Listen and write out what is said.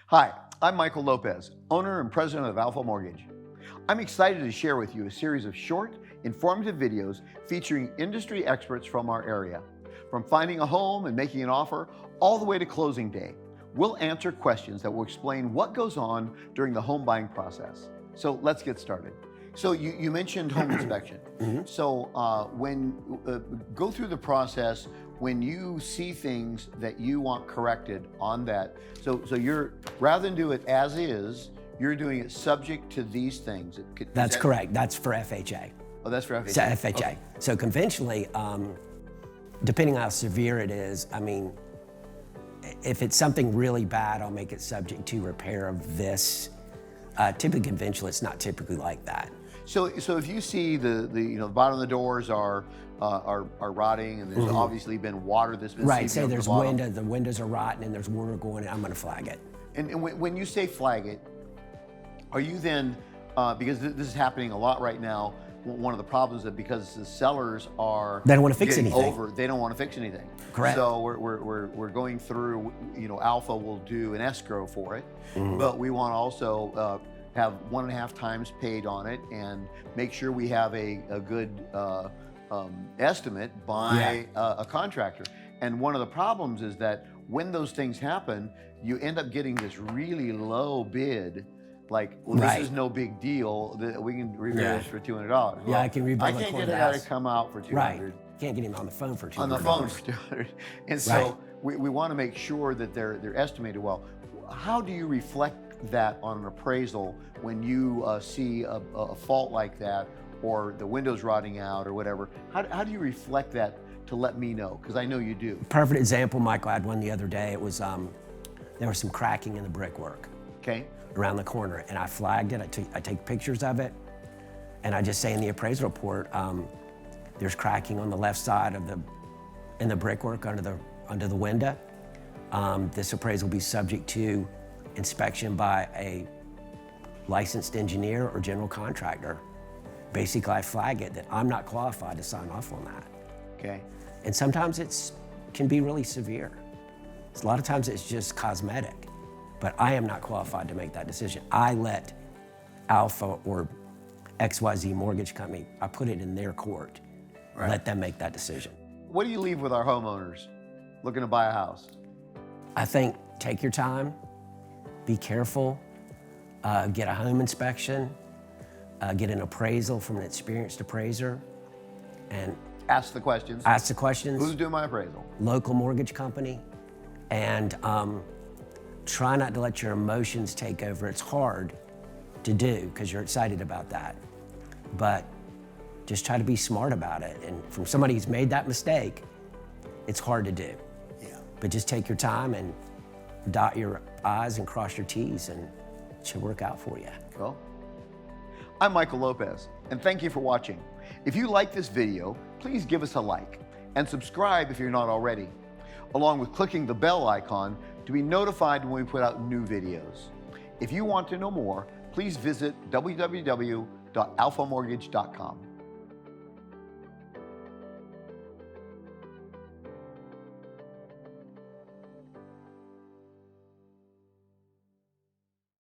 Hi, I'm Michael Lopez, owner and president of Alpha Mortgage. I'm excited to share with you a series of short, informative videos featuring industry experts from our area. From finding a home and making an offer, all the way to closing day, we'll answer questions that will explain what goes on during the home buying process. So let's get started. So you mentioned home inspection. So go through the process when you see things that you want corrected on that. So you're, rather than do it as is, you're doing it subject to these things. That's correct. That's for FHA. Oh, that's for FHA. It's FHA. Okay. So conventionally, depending on how severe it is, I mean, if it's something really bad, I'll make it subject to repair of this. Typically conventional, it's not typically like that. So if you see the bottom of the doors are rotting, and there's obviously been water that's been right. Say seeping there's up the bottom. the windows are rotten and there's water going in, I'm going to flag it. And when you say flag it, are you then because this is happening a lot right now? One of the problems is that because the sellers are they don't want to fix anything. They don't want to fix anything. Correct. So we're going through. Alpha will do an escrow for it, but we want to also have 1.5 times paid on it and make sure we have a good estimate by a contractor. And one of the problems is that when those things happen, you end up getting this really low bid. Like, well, this is no big deal. We can repair this for $200. Well, yeah, I can rebuild. I can't get a guy to come out for $200. Right. Can't get him on the phone for $200. On the phone for $200. And so we want to make sure that they're estimated well. How do you reflect that on an appraisal when you see a fault like that, or the windows rotting out or whatever? How do you reflect that to let me know? Because I know you do. Perfect example, Michael. I had one the other day. It was there was some cracking in the brickwork. Okay. Around the corner, and I flagged it. I take pictures of it, and I just say in the appraisal report, there's cracking on the left side of the brickwork under the window. This appraisal will be subject to inspection by a licensed engineer or general contractor. Basically, I flag it that I'm not qualified to sign off on that. Okay. And sometimes can be really severe. A lot of times it's just cosmetic. But I am not qualified to make that decision. I let Alpha or XYZ mortgage company, I put it in their court. Right. Let them make that decision. What do you leave with our homeowners looking to buy a house? I think take your time, be careful, get a home inspection, get an appraisal from an experienced appraiser, and ask the questions. Ask the questions. Who's doing my appraisal? Local mortgage company, and try not to let your emotions take over. It's hard to do because you're excited about that. But just try to be smart about it. And from somebody who's made that mistake, it's hard to do. Yeah. But just take your time and dot your I's and cross your T's, and it should work out for you. Cool. I'm Michael Lopez, and thank you for watching. If you like this video, please give us a like and subscribe if you're not already, along with clicking the bell icon to be notified when we put out new videos. If you want to know more, please visit www.alphamortgage.com.